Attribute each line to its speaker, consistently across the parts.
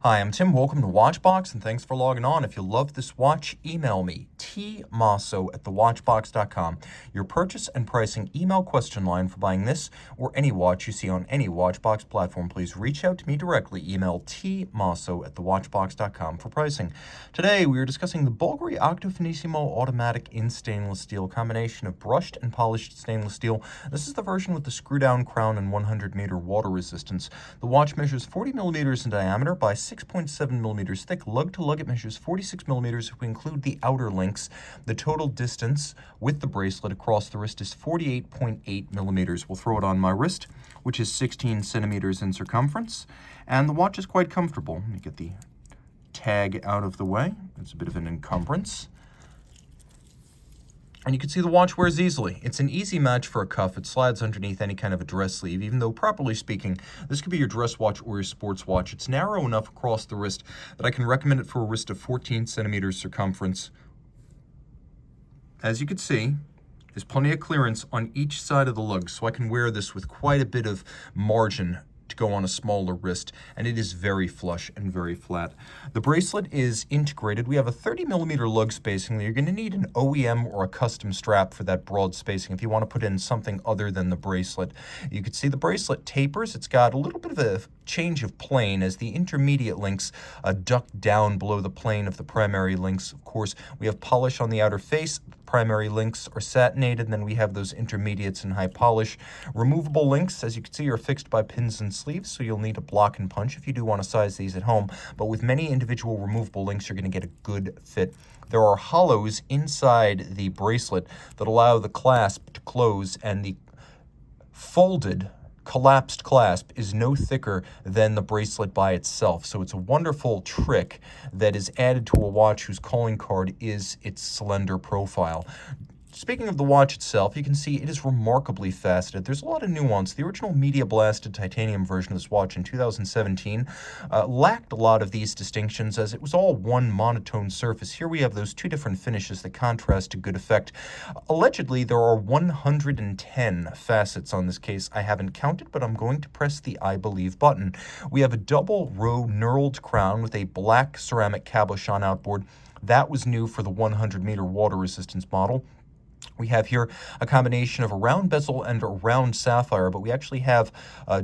Speaker 1: Hi, I'm Tim. Welcome to Watchbox, and thanks for logging on. If you love this watch, email me, tmosso@thewatchbox.com. Your purchase and pricing email question line for buying this or any watch you see on any Watchbox platform. Please reach out to me directly. Email tmosso@thewatchbox.com for pricing. Today, we are discussing the Bulgari Octo Finissimo automatic in stainless steel, combination of brushed and polished stainless steel. This is the version with the screw-down crown and 100-meter water resistance. The watch measures 40 millimeters in diameter by 6.7 millimeters thick. Lug-to-lug, it measures 46 millimeters if we include the outer links. The total distance with the bracelet across the wrist is 48.8 millimeters. We'll throw it on my wrist, which is 16 centimeters in circumference, and the watch is quite comfortable. Let me get the tag out of the way. It's a bit of an encumbrance. And you can see the watch wears easily. It's an easy match for a cuff. It slides underneath any kind of a dress sleeve, even though, properly speaking, this could be your dress watch or your sports watch. It's narrow enough across the wrist that I can recommend it for a wrist of 14 centimeters circumference. As you can see, there's plenty of clearance on each side of the lug, so I can wear this with quite a bit of margin to go on a smaller wrist, and it is very flush and very flat. The bracelet is integrated. We have a 30 millimeter lug spacing. You're going to need an OEM or a custom strap for that broad spacing if you want to put in something other than the bracelet. You can see the bracelet tapers. It's got a little bit of a change of plane as the intermediate links duck down below the plane of the primary links. Of course, we have polish on the outer face. Primary links are satinated, and then we have those intermediates in high polish. Removable links, as you can see, are fixed by pins and sleeves, so you'll need a block and punch if you do want to size these at home. But with many individual removable links, you're going to get a good fit. There are hollows inside the bracelet that allow the clasp to close, and the folded collapsed clasp is no thicker than the bracelet by itself. So it's a wonderful trick that is added to a watch whose calling card is its slender profile. Speaking of the watch itself, you can see it is remarkably faceted. There's a lot of nuance. The original media blasted titanium version of this watch in 2017 lacked a lot of these distinctions as it was all one monotone surface. Here we have those two different finishes that contrast to good effect. Allegedly, there are 110 facets on this case. I haven't counted, but I'm going to press the I believe button. We have a double row knurled crown with a black ceramic cabochon outboard. That was new for the 100-meter water resistance model. We have here a combination of a round bezel and a round sapphire, but we actually have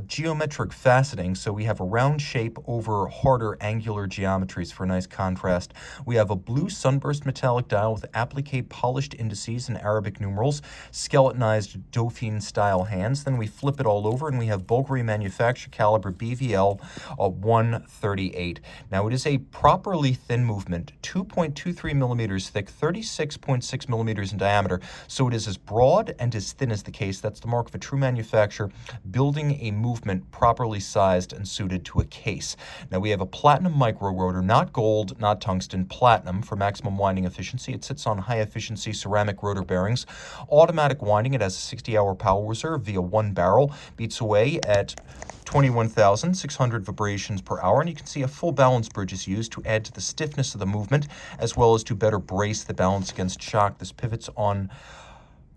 Speaker 1: geometric faceting, so we have a round shape over harder angular geometries for a nice contrast. We have a blue sunburst metallic dial with applique polished indices and Arabic numerals, skeletonized Dauphine-style hands. Then we flip it all over, and we have Bulgari manufacture caliber BVL 138. Now, it is a properly thin movement, 2.23 millimeters thick, 36.6 millimeters in diameter. So it is as broad and as thin as the case. That's the mark of a true manufacturer, building a movement properly sized and suited to a case. Now we have a platinum micro rotor, not gold, not tungsten, platinum for maximum winding efficiency. It sits on high efficiency ceramic rotor bearings. Automatic winding, it has a 60-hour power reserve via one barrel, beats away at 21,600 vibrations per hour, and you can see a full balance bridge is used to add to the stiffness of the movement as well as to better brace the balance against shock. This pivots on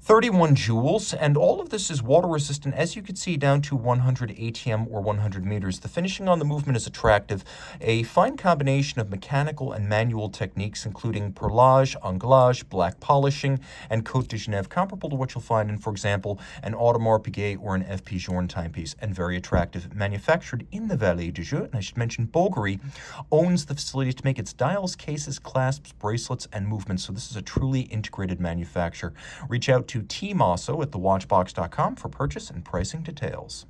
Speaker 1: 31 joules, and all of this is water resistant, as you can see, down to 100 ATM or 100 meters. The finishing on the movement is attractive. A fine combination of mechanical and manual techniques, including perlage, anglage, black polishing, and Côte de Genève, comparable to what you'll find in, for example, an Audemars Piguet or an F. Journe timepiece, and very attractive. Manufactured in the Vallée du Jeu, and I should mention Bulgari owns the facility to make its dials, cases, clasps, bracelets, and movements, so this is a truly integrated manufacturer. Reach out to Team Mosso at thewatchbox.com for purchase and pricing details.